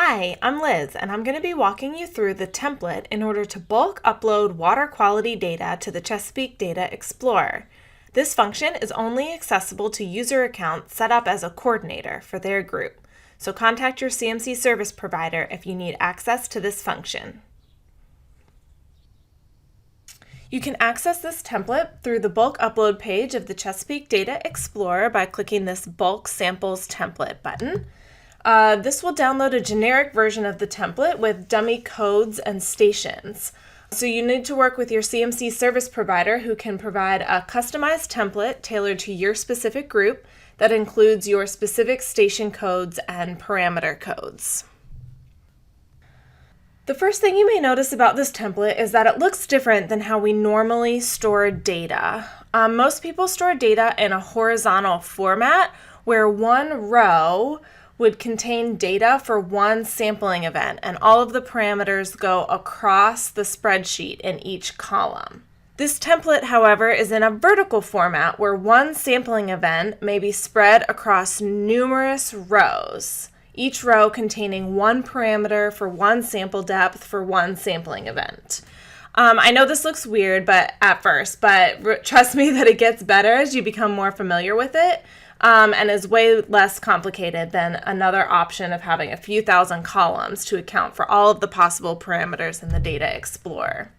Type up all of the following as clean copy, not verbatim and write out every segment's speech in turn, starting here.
Hi, I'm Liz, and I'm going to be walking you through the template in order to bulk upload water quality data to the Chesapeake Data Explorer. This function is only accessible to user accounts set up as a coordinator for their group, so contact your CMC service provider if you need access to this function. You can access this template through the bulk upload page of the Chesapeake Data Explorer by clicking this Bulk Samples Template button. This will download a generic version of the template with dummy codes and stations. So you need to work with your CMC service provider who can provide a customized template tailored to your specific group that includes your specific station codes and parameter codes. The first thing you may notice about this template is that it looks different than how we normally store data. Most people store data in a horizontal format where one row would contain data for one sampling event, and all of the parameters go across the spreadsheet in each column. This template, however, is in a vertical format where one sampling event may be spread across numerous rows, each row containing one parameter for one sample depth for one sampling event. I know this looks weird at first, but trust me that it gets better as you become more familiar with it. And is way less complicated than another option of having a few thousand columns to account for all of the possible parameters in the Data Explorer.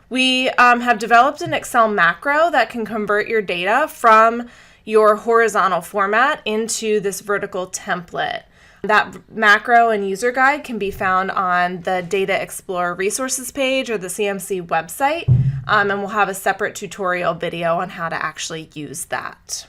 We have developed an Excel macro that can convert your data from your horizontal format into this vertical template. That macro and user guide can be found on the Data Explorer resources page or the CMC website, and we'll have a separate tutorial video on how to actually use that.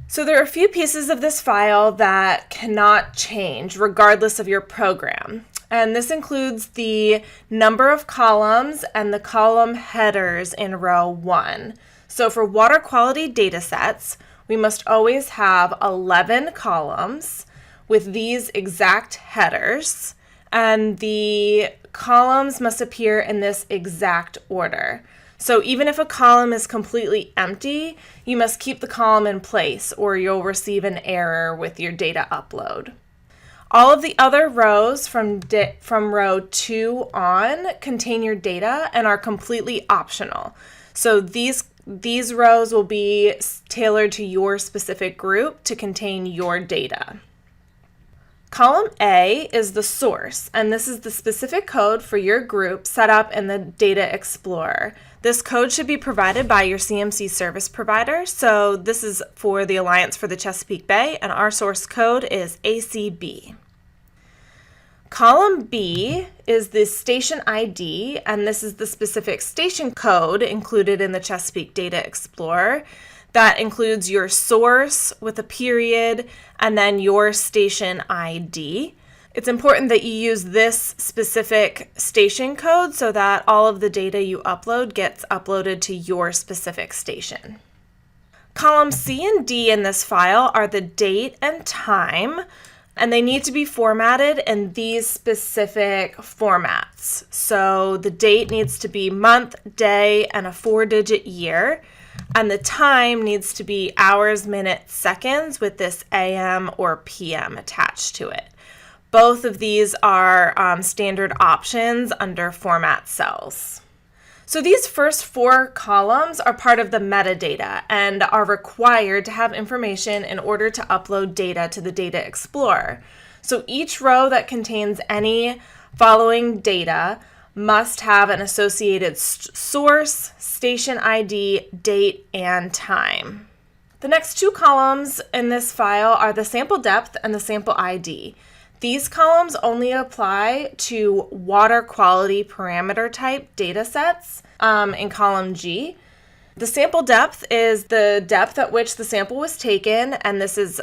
So there are a few pieces of this file that cannot change regardless of your program. And this includes the number of columns and the column headers in row 1. So for water quality data sets, we must always have 11 columns with these exact headers, and the columns must appear in this exact order. So even if a column is completely empty, you must keep the column in place or you'll receive an error with your data upload. All of the other rows from row 2 on contain your data and are completely optional. So these rows will be tailored to your specific group to contain your data. Column A is the source, and this is the specific code for your group set up in the Data Explorer. This code should be provided by your CMC service provider, so this is for the Alliance for the Chesapeake Bay, and our source code is ACB. Column B is the station ID, and this is the specific station code included in the Chesapeake Data Explorer. That includes your source with a period and then your station ID. It's important that you use this specific station code so that all of the data you upload gets uploaded to your specific station. Column C and D in this file are the date and time, and they need to be formatted in these specific formats. So the date needs to be month, day, and a 4-digit year. And the time needs to be hours, minutes, seconds with this AM or PM attached to it. Both of these are standard options under format cells. So these first 4 columns are part of the metadata and are required to have information in order to upload data to the Data Explorer. So each row that contains any following data must have an associated source, station ID, date, and time. The next 2 columns in this file are the sample depth and the sample ID. These columns only apply to water quality parameter type data sets in column G. The sample depth is the depth at which the sample was taken, and this is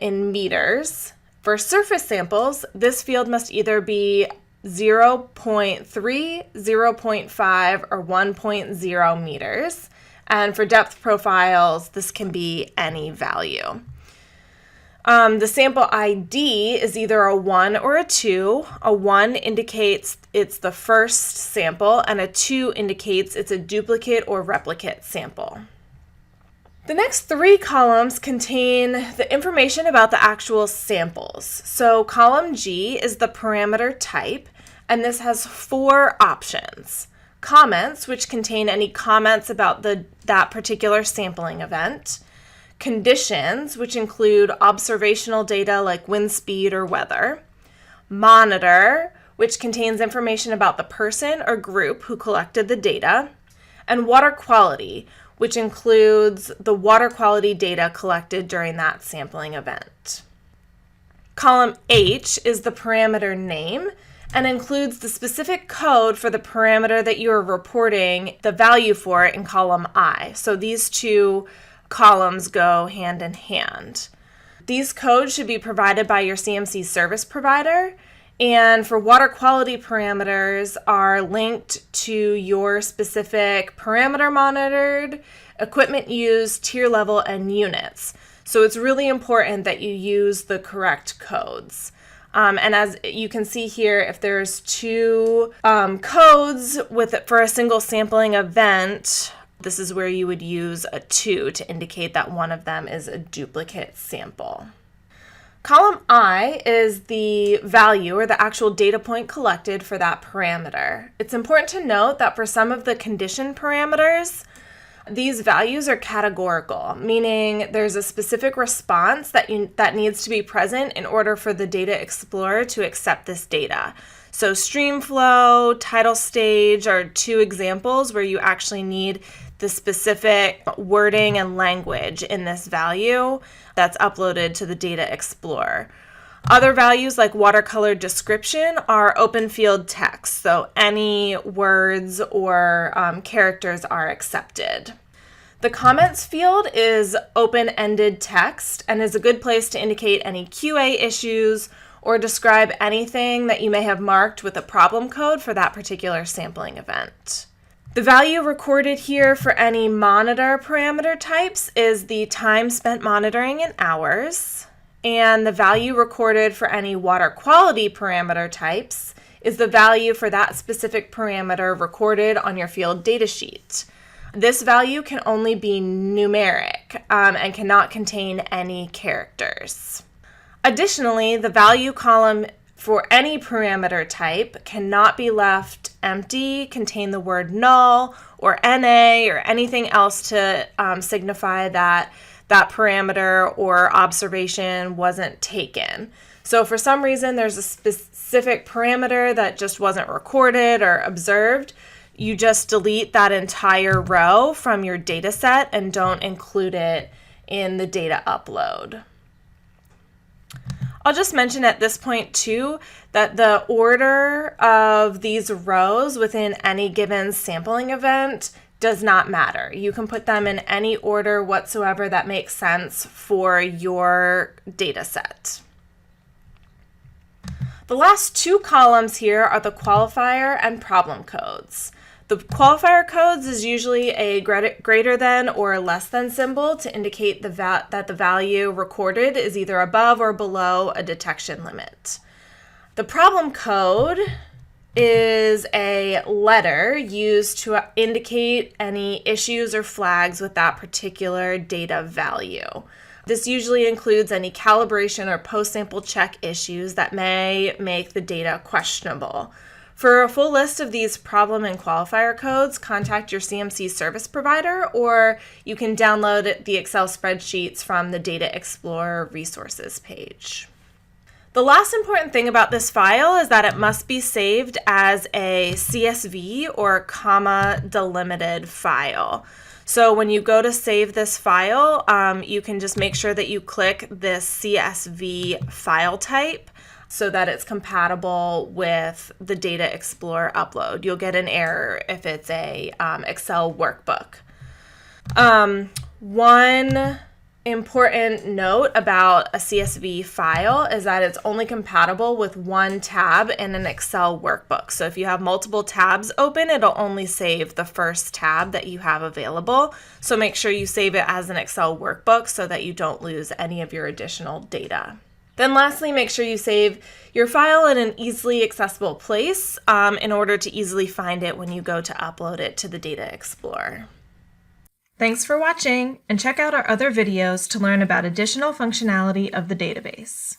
in meters. For surface samples, this field must either be 0.3, 0.5, or 1.0 meters. And for depth profiles, this can be any value. The sample ID is either a 1 or a 2. A 1 indicates it's the first sample, and a 2 indicates it's a duplicate or replicate sample. The next 3 columns contain the information about the actual samples. So column G is the parameter type, and this has 4 options. Comments, which contain any comments about that particular sampling event. Conditions, which include observational data like wind speed or weather. Monitor, which contains information about the person or group who collected the data. And water quality, which includes the water quality data collected during that sampling event. Column H is the parameter name and includes the specific code for the parameter that you are reporting the value for in column I. So these 2 columns go hand in hand. These codes should be provided by your CMC service provider, and for water quality parameters are linked to your specific parameter monitored, equipment used, tier level, and units. So it's really important that you use the correct codes. And as you can see here, if there's 2 codes for a single sampling event, this is where you would use a 2 to indicate that one of them is a duplicate sample. Column I is the value or the actual data point collected for that parameter. It's important to note that for some of the condition parameters, these values are categorical, meaning there's a specific response that needs to be present in order for the Data Explorer to accept this data. So stream flow, tidal stage are 2 examples where you actually need the specific wording and language in this value that's uploaded to the Data Explorer. Other values like watercolor description are open field text, so any words or characters are accepted. The comments field is open-ended text and is a good place to indicate any QA issues or describe anything that you may have marked with a problem code for that particular sampling event. The value recorded here for any monitor parameter types is the time spent monitoring in hours, and the value recorded for any water quality parameter types is the value for that specific parameter recorded on your field data sheet. This value can only be numeric and cannot contain any characters. Additionally, the value column for any parameter type cannot be left empty, contain the word null or NA or anything else to signify that that parameter or observation wasn't taken. So for some reason there's a specific parameter that just wasn't recorded or observed, you just delete that entire row from your data set and don't include it in the data upload. I'll just mention at this point too that the order of these rows within any given sampling event does not matter. You can put them in any order whatsoever that makes sense for your data set. The last 2 columns here are the qualifier and problem codes. The qualifier codes is usually a greater than or less than symbol to indicate that the value recorded is either above or below a detection limit. The problem code is a letter used to indicate any issues or flags with that particular data value. This usually includes any calibration or post-sample check issues that may make the data questionable. For a full list of these problem and qualifier codes, contact your CMC service provider, or you can download the Excel spreadsheets from the Data Explorer resources page. The last important thing about this file is that it must be saved as a CSV or comma delimited file. So when you go to save this file, you can just make sure that you click this CSV file type so that it's compatible with the Data Explorer upload. You'll get an error if it's a Excel workbook. One important note about a CSV file is that it's only compatible with one tab in an Excel workbook. So if you have multiple tabs open, it'll only save the first tab that you have available. So make sure you save it as an Excel workbook so that you don't lose any of your additional data. Then lastly, make sure you save your file in an easily accessible place in order to easily find it when you go to upload it to the Data Explorer. Thanks for watching, and check out our other videos to learn about additional functionality of the database.